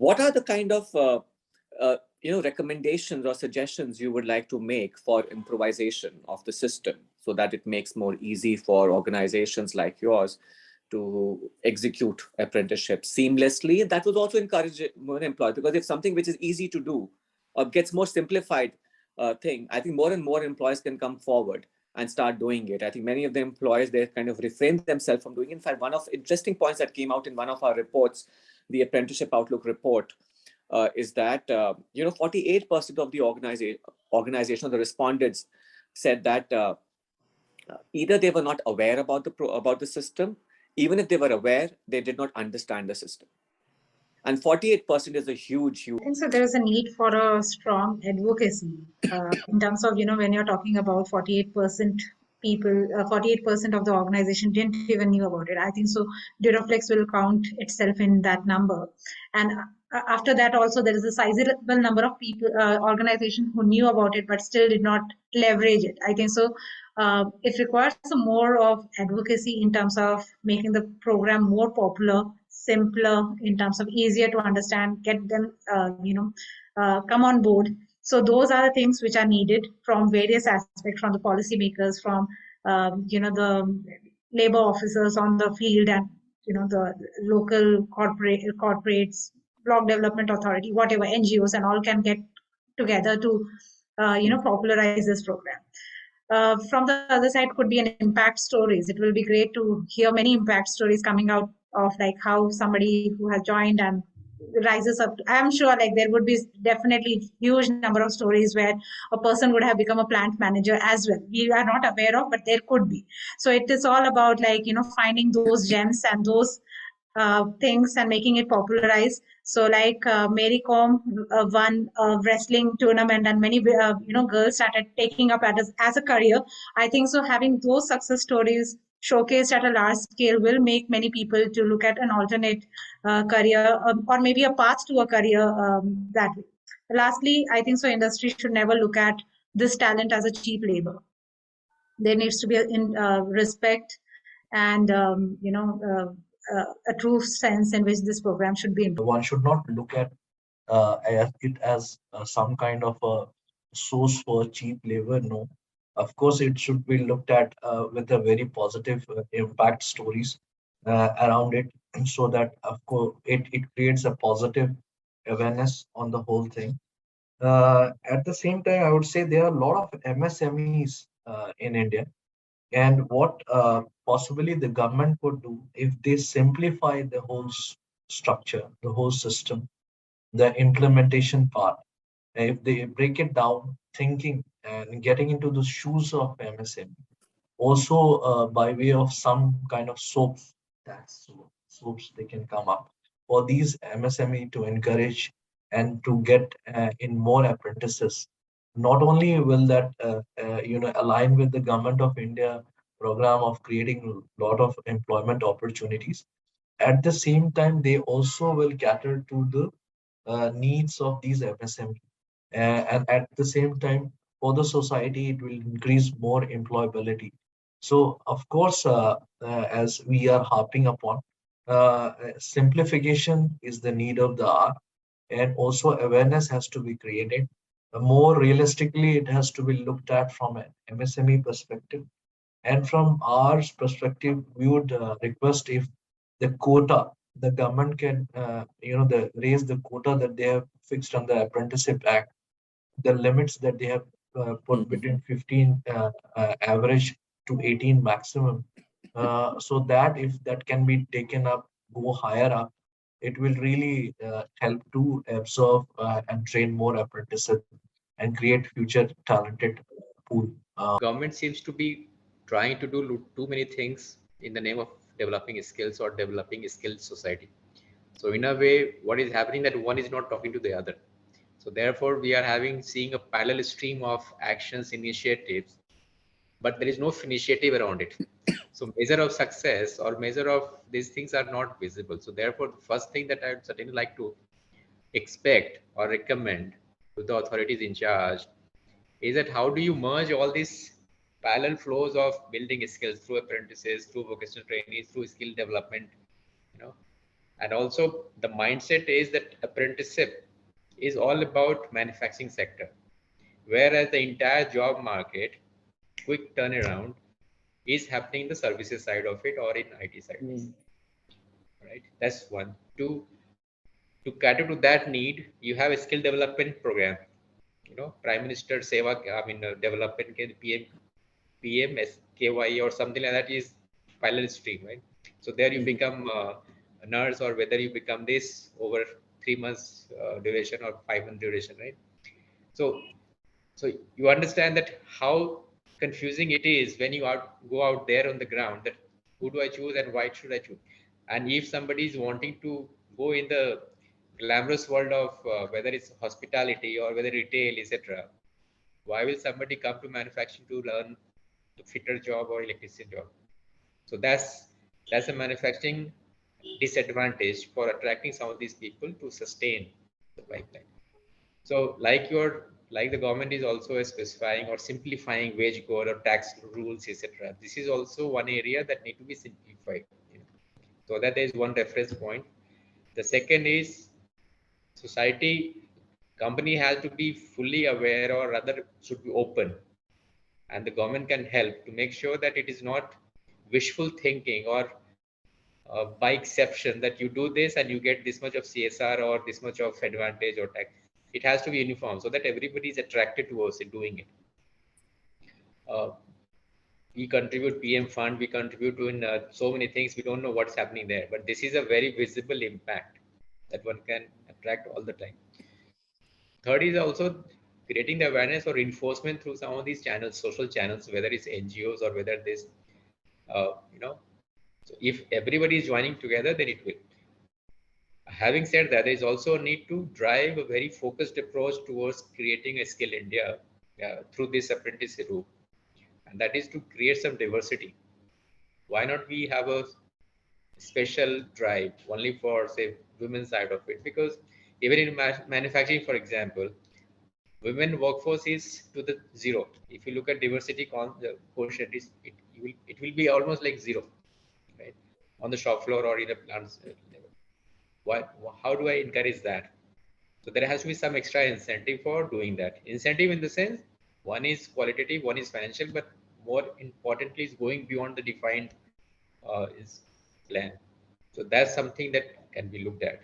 What are the kind of recommendations or suggestions you would like to make for improvisation of the system so that it makes more easy for organizations like yours to execute apprenticeships seamlessly? That would also encourage more employees, because if something which is easy to do or gets more simplified thing, I think more and more employees can come forward and start doing it. I think many of the employers, they kind of refrain themselves from doing it. In fact, one of interesting points that came out in one of our reports, the Apprenticeship Outlook report, is that 48% of the organization, the respondents said that either they were not aware about the system, even if they were aware, they did not understand the system. And 48% is a huge. I think so. There is a need for a strong advocacy in terms of, when you're talking about 48% people, 48% of the organization didn't even knew about it. I think so. Duraflex will count itself in that number. And after that, also, there is a sizable number of people, organizations who knew about it, but still did not leverage it. I think so. It requires more of advocacy in terms of making the program more popular, simpler, in terms of easier to understand, get them, come on board. So those are the things which are needed from various aspects, from the policymakers, from, the labor officers on the field, and, the local corporates, block development authority, whatever, NGOs and all can get together to, popularize this program. From the other side could be an impact stories. It will be great to hear many impact stories coming out of like how somebody who has joined and rises up. I'm sure like there would be definitely huge number of stories where a person would have become a plant manager as well. We are not aware of, but there could be. So it is all about like, finding those gems and those things and making it popularized. So like Mary Kom won a wrestling tournament, and many girls started taking up as a career. I think so having those success stories showcased at a large scale will make many people to look at an alternate career, or maybe a path to a career that way. Lastly, I think so industry should never look at this talent as a cheap labor. There needs to be respect and a true sense in which this program should be implemented. One should not look at it as some kind of a source for cheap labor. No, of course, it should be looked at with a very positive impact stories around it, so that of course it creates a positive awareness on the whole thing. At the same time, I would say there are a lot of MSMEs in India, and what possibly the government could do if they simplify the whole structure, the whole system, the implementation part, if they break it down, thinking and getting into the shoes of MSME, also by way of some kind of soaps, soaps they can come up for these MSME to encourage and to get in more apprentices. Not only will that align with the government of India program of creating a lot of employment opportunities, at the same time they also will cater to the needs of these MSME, and at the same time for the society it will increase more employability. So of course, as we are harping upon, simplification is the need of the hour, and also awareness has to be created. More realistically, it has to be looked at from an MSME perspective. And from our perspective, we would request if the quota, the government can, raise the quota that they have fixed on the Apprenticeship Act, the limits that they have put between 15 average to 18 maximum, so that if that can be taken up, go higher up, it will really help to absorb and train more apprentices and create future talented pool. Government seems to be trying to do too many things in the name of developing skills or developing a skilled society. So in a way, what is happening that one is not talking to the other. So therefore, we are seeing a parallel stream of actions, initiatives, but there is no initiative around it. So measure of success or measure of these things are not visible. So therefore, the first thing that I would certainly like to expect or recommend to the authorities in charge is that how do you merge all these parallel flows of building skills through apprentices, through vocational trainees, through skill development, And also the mindset is that apprenticeship is all about manufacturing sector, whereas the entire job market, quick turnaround, is happening in the services side of it or in IT side. Right? That's one. Two, to cater to that need, you have a skill development program. Prime Minister Seva, development PM SKY or something like that is pilot stream, right? So there you become a nurse, or whether you become this over 3 months duration or 5 month duration, right? So you understand that how confusing it is when you go out there on the ground, that who do I choose and why should I choose? And if somebody is wanting to go in the glamorous world of whether it's hospitality or whether retail, etc., why will somebody come to manufacturing to learn the fitter job or electrician job? So that's a manufacturing disadvantage for attracting some of these people to sustain the pipeline. So like the government is also specifying or simplifying wage code or tax rules, etc. This is also one area that need to be simplified, so that there is one reference point. The second is society, company has to be fully aware, or rather should be open, and the government can help to make sure that it is not wishful thinking or by exception that you do this and you get this much of CSR or this much of advantage or tax. It has to be uniform so that everybody is attracted towards it, doing it. We contribute PM fund, we contribute to in so many things, we don't know what's happening there, but this is a very visible impact that one can attract all the time. Third is also creating the awareness or reinforcement through some of these channels, social channels, whether it's NGOs or whether this, so if everybody is joining together, then it will. Having said that, there is also a need to drive a very focused approach towards creating a skill India through this apprenticeship route, and that is to create some diversity. Why not we have a special drive only for, say, women's side of it? Because even in manufacturing, for example, women workforce is to the zero. If you look at diversity quotient, it will be almost like zero, right, on the shop floor or in a plant level. How do I encourage that? So there has to be some extra incentive for doing that. Incentive in the sense, one is qualitative, one is financial, but more importantly is going beyond the defined is plan. So that's something that can be looked at.